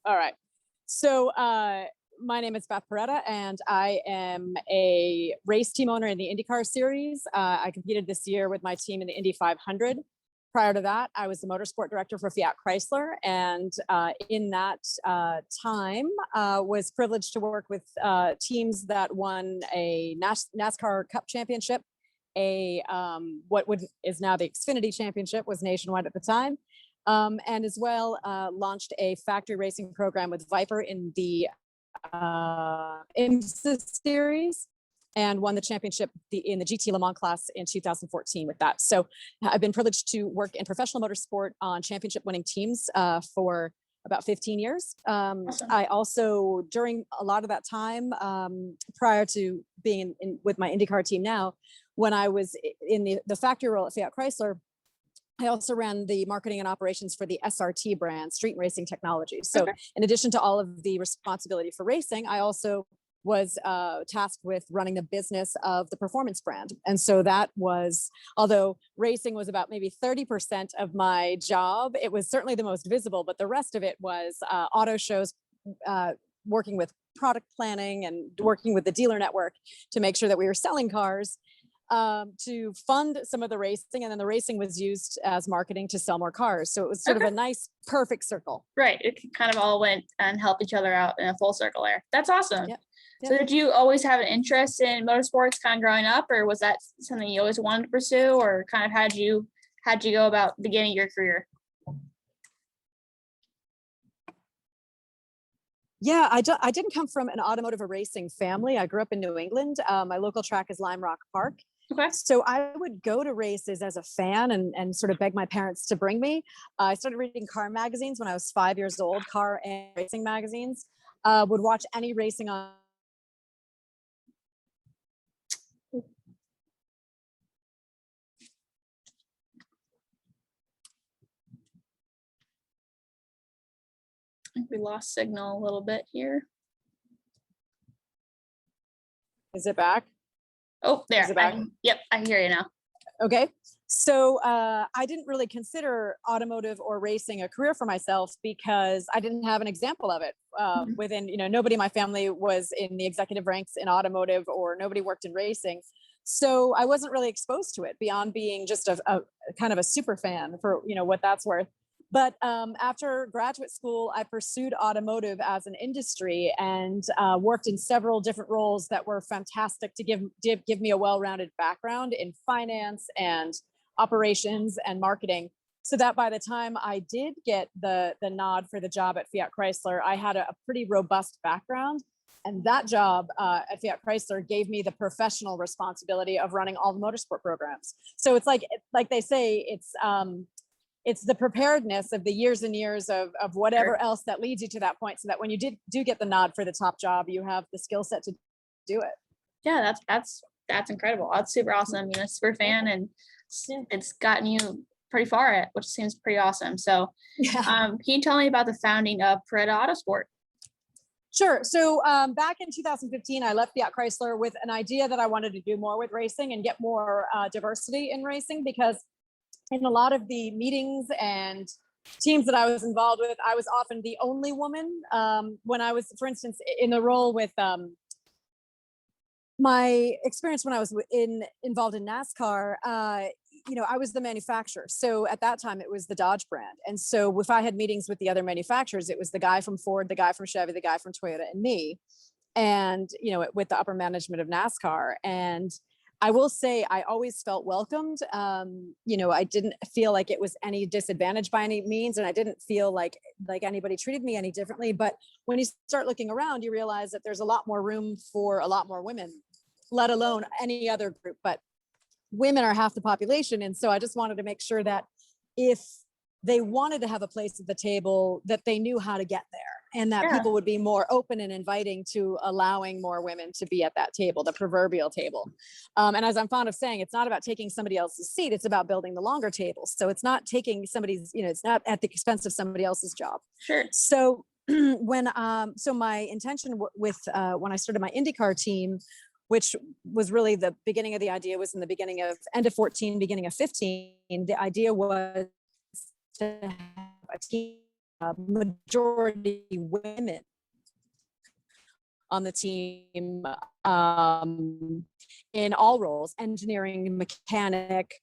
All right. So my name is Beth Paretta, and I am a race team owner in the IndyCar series. I competed this year with my team in the Indy 500. Prior to that, I was the motorsport director for Fiat Chrysler, and in that time, was privileged to work with teams that won a NASCAR Cup Championship, is now the Xfinity Championship, was nationwide at the time, and as well launched a factory racing program with Viper in the IMSA series, and won the championship in the GT Le Mans class in 2014 with that. So I've been privileged to work in professional motorsport on championship winning teams for about 15 years. Awesome. I also, during a lot of that time, prior to being in with my IndyCar team now, when I was in the factory role at Fiat Chrysler, I also ran the marketing and operations for the SRT brand, Street Racing Technology. So in addition to all of the responsibility for racing, I also was tasked with running the business of the performance brand. And so that was, although racing was about maybe 30% of my job, it was certainly the most visible, but the rest of it was auto shows, working with product planning and working with the dealer network to make sure that we were selling cars, to fund some of the racing. And then the racing was used as marketing to sell more cars. So it was sort of a nice, perfect circle. Right. It kind of all went and helped each other out in a full circle there. That's awesome. Yep. So did you always have an interest in motorsports kind of growing up, or was that something you always wanted to pursue, or kind of how'd you go about beginning your career? Yeah, I didn't come from an automotive or racing family. I grew up in New England. My local track is Lime Rock Park. Okay. So I would go to races as a fan and sort of beg my parents to bring me. I started reading car magazines when I was 5 years old, car and racing magazines. Would watch any racing on. I think we lost signal a little bit here. Is it back? Oh, there. Is it back? Yep, I hear you now. Okay. So I didn't really consider automotive or racing a career for myself because I didn't have an example of it. Within, nobody in my family was in the executive ranks in automotive, or nobody worked in racing. So I wasn't really exposed to it beyond being just a kind of a super fan, for what that's worth. But after graduate school, I pursued automotive as an industry and worked in several different roles that were fantastic to give me a well-rounded background in finance and operations and marketing, so that by the time I did get the nod for the job at Fiat Chrysler, I had a pretty robust background. And that job at Fiat Chrysler gave me the professional responsibility of running all the motorsport programs. So it's like they say, it's the preparedness of the years and years of whatever else that leads you to that point, so that when you do get the nod for the top job, you have the skill set to do it. Yeah, that's incredible. That's super awesome. Super fan, and it's gotten you pretty far, which seems pretty awesome. So can you tell me about the founding of Paretta Autosport? Sure. So back in 2015, I left Fiat Chrysler with an idea that I wanted to do more with racing and get more diversity in racing, because in a lot of the meetings and teams that I was involved with, I was often the only woman. When I was, for instance, in the role with my experience when I was involved in NASCAR, I was the manufacturer. So at that time, it was the Dodge brand. And so if I had meetings with the other manufacturers, it was the guy from Ford, the guy from Chevy, the guy from Toyota, and me, and, with the upper management of NASCAR. And I will say I always felt welcomed. I didn't feel like it was any disadvantage by any means, and I didn't feel like anybody treated me any differently. But when you start looking around, you realize that there's a lot more room for a lot more women, let alone any other group. But women are half the population, and so I just wanted to make sure that if they wanted to have a place at the table, that they knew how to get there, and that people would be more open and inviting to allowing more women to be at that table, the proverbial table. And as I'm fond of saying, it's not about taking somebody else's seat, it's about building the longer table. So it's not taking somebody's, it's not at the expense of somebody else's job. Sure. So so my intention with when I started my IndyCar team, which was really the beginning of the idea, was in the beginning of end of 14, beginning of 15. The idea was to have a team majority women on the team, in all roles, engineering, mechanic,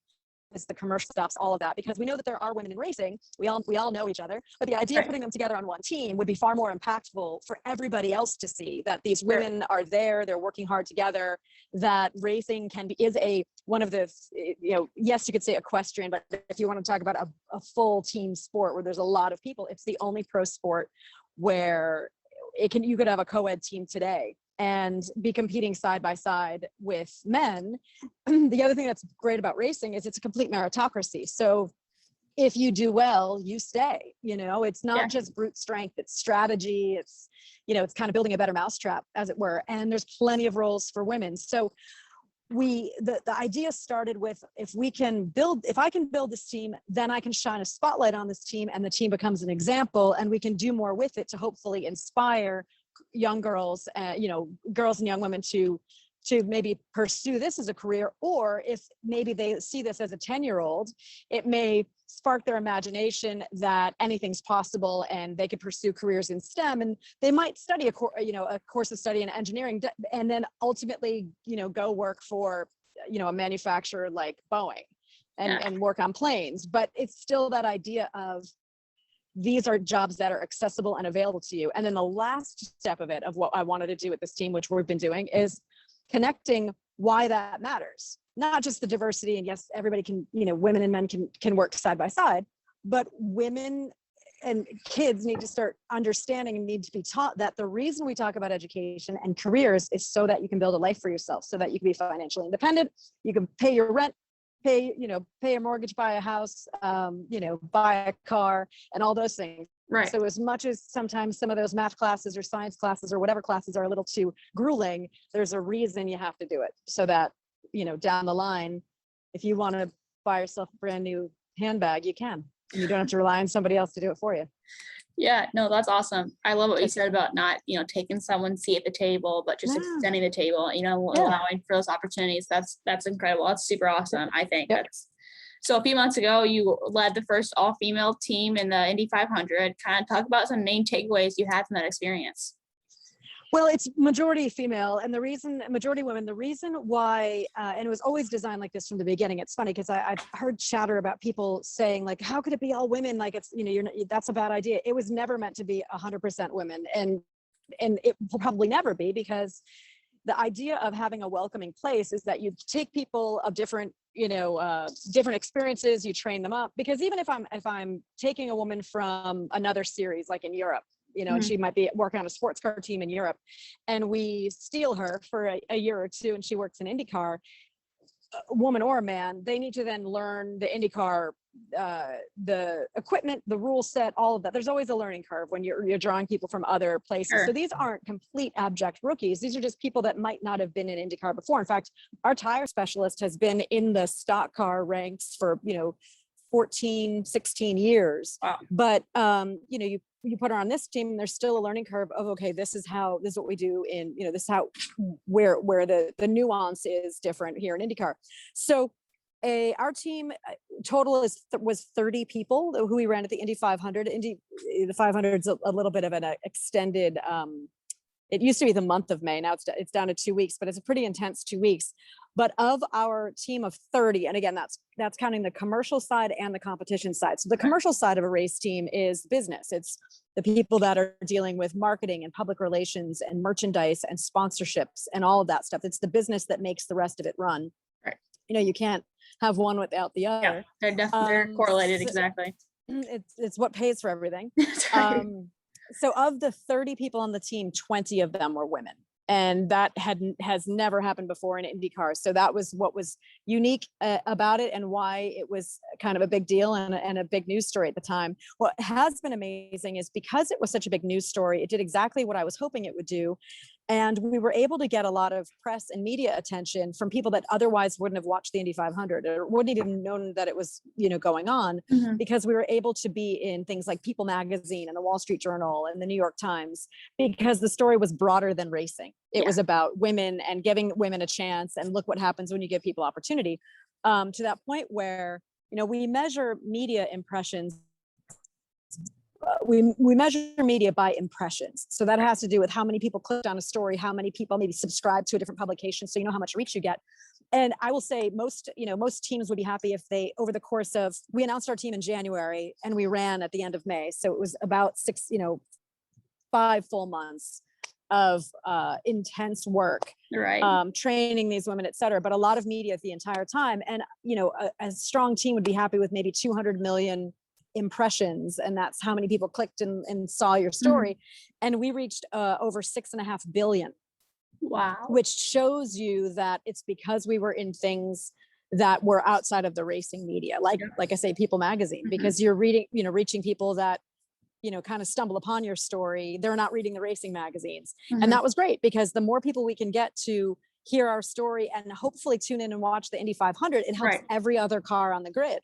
is the commercial stuff, all of that, because we know that there are women in racing. We all know each other, but the idea of putting them together on one team would be far more impactful for everybody else to see that these women are there, they're working hard together, that racing is one of the, yes, you could say equestrian, but if you want to talk about a full team sport where there's a lot of people, it's the only pro sport where you could have a co-ed team today and be competing side by side with men. The other thing that's great about racing is it's a complete meritocracy. So if you do well, you stay, it's not just brute strength, it's strategy. It's, it's kind of building a better mousetrap, as it were. And there's plenty of roles for women. So the idea started with, if I can build this team, then I can shine a spotlight on this team and the team becomes an example, and we can do more with it to hopefully inspire young girls, girls and young women to maybe pursue this as a career, or if maybe they see this as a 10-year-old, it may spark their imagination that anything's possible and they could pursue careers in STEM, and they might study a course of study in engineering, and then ultimately, go work for, a manufacturer like Boeing and work on planes. But it's still that idea of, these are jobs that are accessible and available to you. And then the last step of it, of what I wanted to do with this team, which we've been doing, is connecting why that matters. Not just the diversity, and yes, everybody can, women and men can work side by side, but women and kids need to start understanding and need to be taught that the reason we talk about education and careers is so that you can build a life for yourself, so that you can be financially independent, you can pay your rent, pay a mortgage, buy a house, buy a car, and all those things. Right. So as much as sometimes some of those math classes or science classes or whatever classes are a little too grueling, there's a reason you have to do it, so that, down the line, if you want to buy yourself a brand new handbag, you can, and you don't have to rely on somebody else to do it for you. Yeah, no, that's awesome. I love what you said about not, taking someone's seat at the table, but just extending the table, allowing for those opportunities. That's incredible. That's super awesome. I think so. A few months ago, you led the first all-female team in the Indy 500. Kind of talk about some main takeaways you had from that experience. Well, it's majority female, and majority women, the reason why, and it was always designed like this from the beginning. It's funny because I've heard chatter about people saying, like, how could it be all women? Like, it's, that's a bad idea. It was never meant to be 100% women, and it will probably never be, because the idea of having a welcoming place is that you take people of different, different experiences, you train them up. Because even if I'm taking a woman from another series, like in Europe, and she might be working on a sports car team in Europe, and we steal her for a year or two, and she works in IndyCar, a woman or a man, they need to then learn the IndyCar, the equipment, the rule set, all of that. There's always a learning curve when you're drawing people from other places. Sure. So these aren't complete abject rookies. These are just people that might not have been in IndyCar before. In fact, our tire specialist has been in the stock ranks for, 14, 16 years. Wow. But, you put her on this team, there's still a learning curve of, okay, this is what we do in, this is how, where the nuance is different here in IndyCar. So our team total was 30 people who we ran at the Indy 500. The 500 is a little bit of an extended, it used to be the month of May. Now it's down to 2 weeks, but it's a pretty intense 2 weeks. But of our team of 30, and again, that's counting the commercial side and the competition side. So the commercial side of a race team is business. It's the people that are dealing with marketing and public relations and merchandise and sponsorships and all of that stuff. It's the business that makes the rest of it run. Right. You can't have one without the other. Yeah, they're correlated, exactly. It's what pays for everything. Right. So of the 30 people on the team, 20 of them were women. And that has never happened before in IndyCar. So that was what was unique about it, and why it was kind of a big deal and a big news story at the time. What has been amazing is, because it was such a big news story, it did exactly what I was hoping it would do. And we were able to get a lot of press and media attention from people that otherwise wouldn't have watched the Indy 500 or wouldn't even known that it was, going on, because we were able to be in things like People Magazine and the Wall Street Journal and the New York Times, because the story was broader than racing. It was about women and giving women a chance, and look what happens when you give people opportunity, to that point where, we measure media impressions we measure media by impressions. So that has to do with how many people clicked on a story, how many people maybe subscribe to a different publication, so you know how much reach you get. And I will say most teams would be happy if they, over the course of, we announced our team in January and we ran at the end of May. So it was about 5 full months of intense work, Right. training these women, et cetera, but a lot of media the entire time. And, a strong team would be happy with maybe 200 million impressions. And that's how many people clicked and saw your story. And we reached over 6.5 billion. Wow. Which shows you that it's because we were in things that were outside of the racing media, like I say, People Magazine, because you're reaching people that, kind of stumble upon your story. They're not reading the racing magazines. And that was great, because the more people we can get to hear our story and hopefully tune in and watch the Indy 500, it helps every other car on the grid.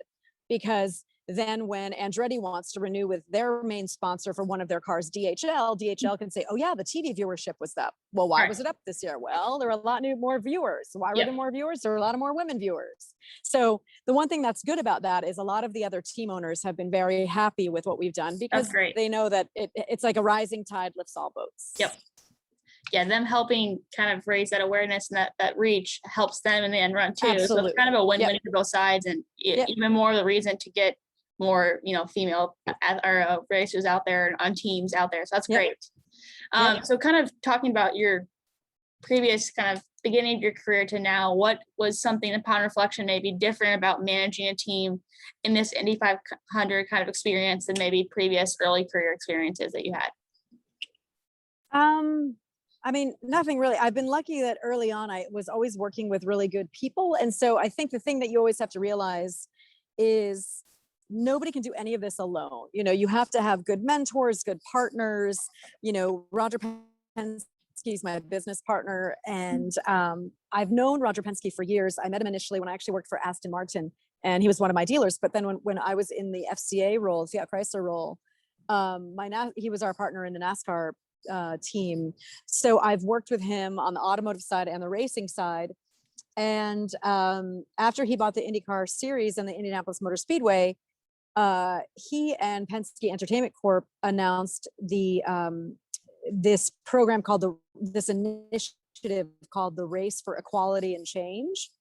Because then when Andretti wants to renew with their main sponsor for one of their cars, DHL can say, oh yeah, the TV viewership was up. Well, why was it up this year? Well, there were a lot more viewers. Why were there more viewers? There were a lot of more women viewers. So the one thing that's good about that is a lot of the other team owners have been very happy with what we've done, because they know that it's like a rising tide lifts all boats. Yep. Yeah, them helping kind of raise that awareness and that reach helps them in the end run too. Absolutely. So it's kind of a win-win for both sides, and even more of the reason to get more, female racers out there, on teams out there. So that's great. So kind of talking about your previous kind of beginning of your career to now, what was something upon reflection maybe different about managing a team in this Indy 500 kind of experience than maybe previous early career experiences that you had? I mean, nothing really. I've been lucky that early on I was always working with really good people. And so I think the thing that you always have to realize is nobody can do any of this alone. You have to have good mentors, good partners. Roger Penske's my business partner, and I've known Roger Penske for years. I met him initially when I actually worked for Aston Martin, and he was one of my dealers. But then when I was in the FCA role, Fiat Chrysler role, he was our partner in the NASCAR team. So I've worked with him on the automotive side and the racing side. And after he bought the IndyCar series and the Indianapolis Motor Speedway, he and Penske Entertainment Corp announced this program this initiative called the Race for Equality and Change.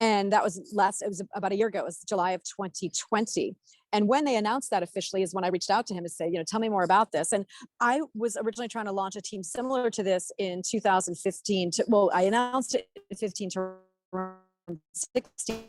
And that was it was about a year ago. It was July of 2020. And when they announced that officially is when I reached out to him to say, tell me more about this. And I was originally trying to launch a team similar to this in 2015. I announced it in 15 to 16.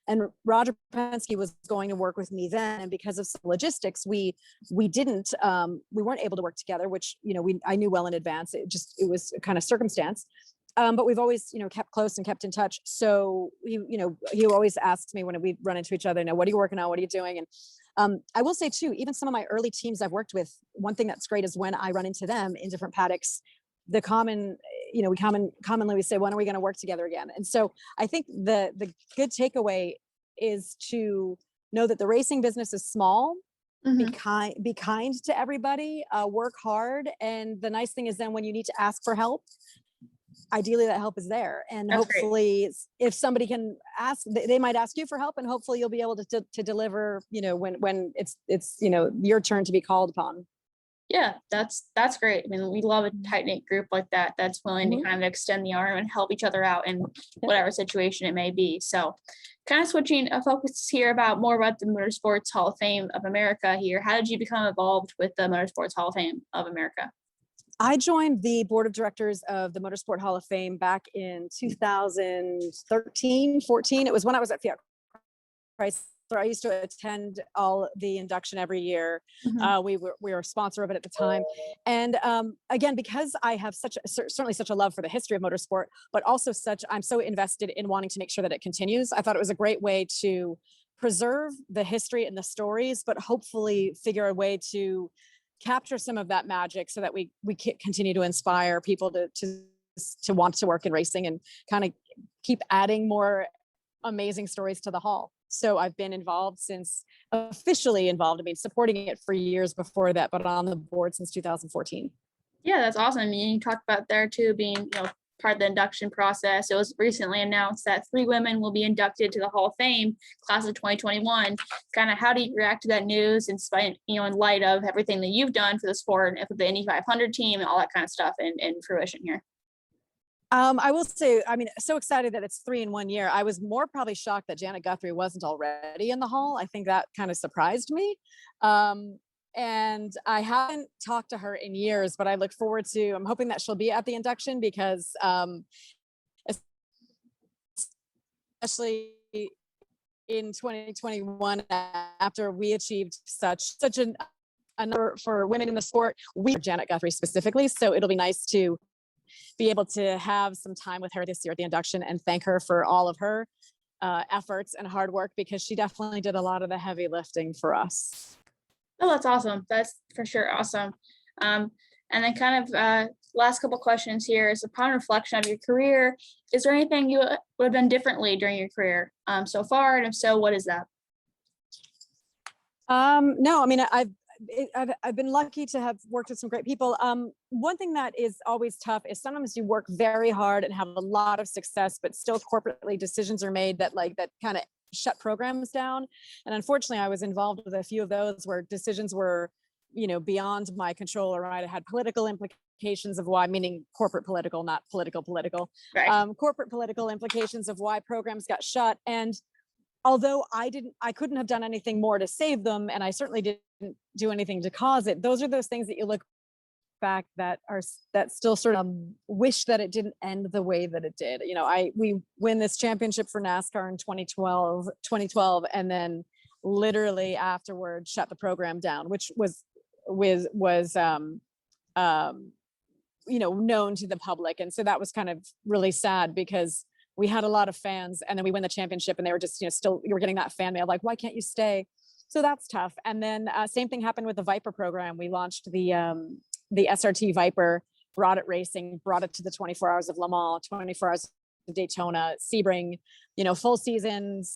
And Roger Penske was going to work with me then, and because of some logistics, we weren't able to work together, which I knew well in advance. It was kind of circumstance, but we've always kept close and kept in touch. So he always asks me when we run into each other, what are you working on? What are you doing? And I will say too, even some of my early teams I've worked with, one thing that's great is when I run into them in different paddocks, the commonly we say, when are we going to work together again? And so I think the good takeaway is to know that the racing business is small. Be kind to everybody, work hard. And the nice thing is then when you need to ask for help, ideally that help is there. And That's hopefully if somebody can ask, they might ask you for help, and hopefully you'll be able to deliver, when it's your turn to be called upon. Yeah, that's great. I mean, we love a tight-knit group like that that's willing to kind of extend the arm and help each other out in whatever situation it may be. So kind of switching a focus here more about the Motorsports Hall of Fame of America here. How did you become involved with the Motorsports Hall of Fame of America? I joined the board of directors of the Motorsport Hall of Fame back in 2013, 14. It was when I was at Fiat Chrysler. I used to attend all the induction every year. We were a sponsor of it at the time. And again, because I have certainly such a love for the history of motorsport, but also I'm so invested in wanting to make sure that it continues. I thought it was a great way to preserve the history and the stories, but hopefully figure a way to capture some of that magic so that we can continue to inspire people to want to work in racing and kind of keep adding more amazing stories to the hall. So I've been officially involved, supporting it for years before that, but on the board since 2014. Yeah, that's awesome. You talked about there too, being, part of the induction process. It was recently announced that 3 women will be inducted to the Hall of Fame class of 2021. Kind of how do you react to that news in spite, in light of everything that you've done for the sport and for the Indy 500 team and all that kind of stuff in fruition here? I will say, I mean, so excited that it's 3 in 1 year. I was more probably shocked that Janet Guthrie wasn't already in the Hall. I think that kind of surprised me. And I haven't talked to her in years, but I look forward to, I'm hoping that she'll be at the induction because, especially in 2021, after we achieved such a number for women in the sport, Janet Guthrie specifically. So it'll be nice to be able to have some time with her this year at the induction and thank her for all of her efforts and hard work, because she definitely did a lot of the heavy lifting for us. Oh, that's awesome. That's for sure awesome. And then kind of last couple questions here is, upon reflection of your career, is there anything you would have done differently during your career so far? And if so, what is that? No, I mean, I've been lucky to have worked with some great people. One thing that is always tough is sometimes you work very hard and have a lot of success, but still corporately decisions are made that kind of shut programs down. And unfortunately, I was involved with a few of those where decisions were, beyond my control, or I had political implications of why, meaning corporate political, not political, Right. Corporate political implications of why programs got shut. And although I couldn't have done anything more to save them, and I certainly didn't do anything to cause it, those are those things that you look back that still sort of wish that it didn't end the way that it did. We win this championship for NASCAR in 2012, and then literally afterwards shut the program down, which was known to the public. And so that was kind of really sad, because we had a lot of fans, and then we win the championship and they were just, still, you were getting that fan mail, like, why can't you stay? So that's tough. And then same thing happened with the Viper program. We launched the SRT Viper, brought it to the 24 Hours of Le Mans, 24 Hours of Daytona, Sebring, full seasons,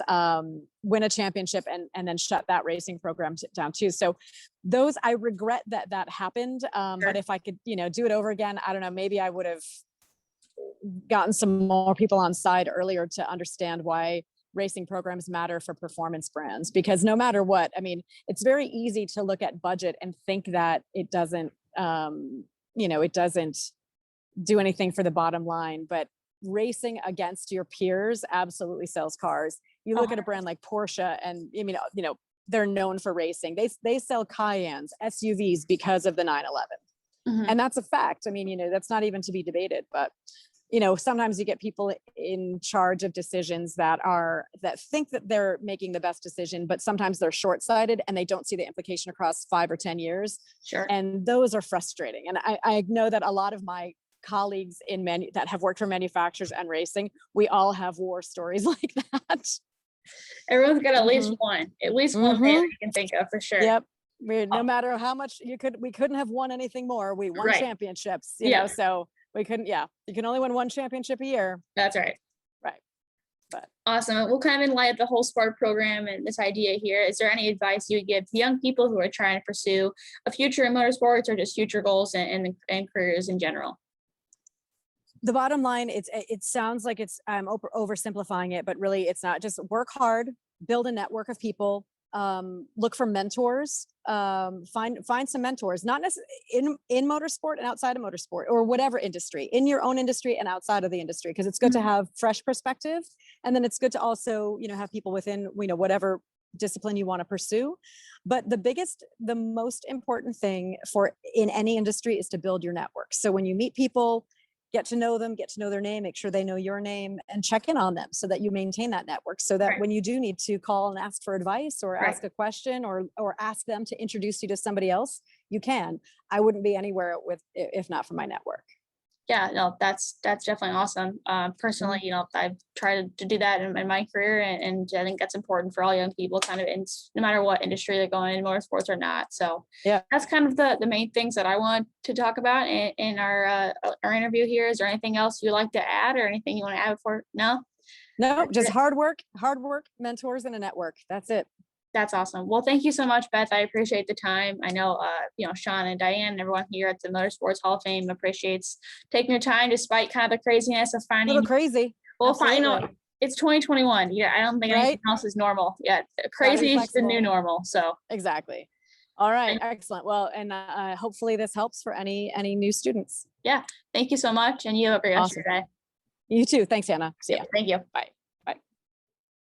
win a championship, and then shut that racing program down too. So those, I regret that happened. Sure. But if I could, do it over again, I don't know, maybe I would have gotten some more people on side earlier to understand why racing programs matter for performance brands. Because no matter what, I mean, it's very easy to look at budget and think that it doesn't, it doesn't do anything for the bottom line, but racing against your peers absolutely sells cars. You look at a brand like Porsche, and they're known for racing. They sell Cayennes, SUVs, because of the 911. Mhm. And that's a fact. I mean, that's not even to be debated, but sometimes you get people in charge of decisions that think that they're making the best decision, but sometimes they're short-sighted and they don't see the implication across 5 or 10 years. Sure. And those are frustrating. And I know that a lot of my colleagues that have worked for manufacturers and racing, we all have war stories like that. Everyone's got at least one fan that you can think of for sure. Yep. No matter how much we couldn't have won anything more. We won championships, so we couldn't, you can only win one championship a year. That's right. Right. But awesome. Well, kind of in light of the whole sport program and this idea here, is there any advice you would give to young people who are trying to pursue a future in motorsports, or just future goals and careers in general? The bottom line, it sounds like I'm oversimplifying it, but really it's not. Just work hard, build a network of people, look for mentors, find some mentors, not necessarily in motorsport and outside of motorsport, or whatever industry, in your own industry and outside of the industry, because it's good to have fresh perspective. And then it's good to also, have people within, whatever discipline you want to pursue. But the most important thing in any industry is to build your network. So when you meet people, get to know them, get to know their name, make sure they know your name, and check in on them so that you maintain that network, so that when you do need to call and ask for advice, or ask a question, or ask them to introduce you to somebody else, you can. I wouldn't be anywhere if not for my network. Yeah, no, that's definitely awesome. Personally, I've tried to do that in my career, and I think that's important for all young people, kind of, no matter what industry they're going in, motorsports or not. So yeah, that's kind of the main things that I want to talk about in our interview here. Is there anything else you'd like to add, or anything you want to add before? No, just hard work, mentors, and a network. That's it. That's awesome. Well, thank you so much, Beth. I appreciate the time. I know, Sean and Diane and everyone here at the Motorsports Hall of Fame appreciates taking your time despite kind of the craziness of A finding. little crazy. Well, it's 2021. Yeah, I don't think anything else is normal. Yeah, crazy is the new normal. So exactly. All right, excellent. Well, and hopefully this helps for any new students. Yeah, thank you so much, and you have a great rest of your day. You too. Thanks, Hannah. See ya. Thank you. Bye.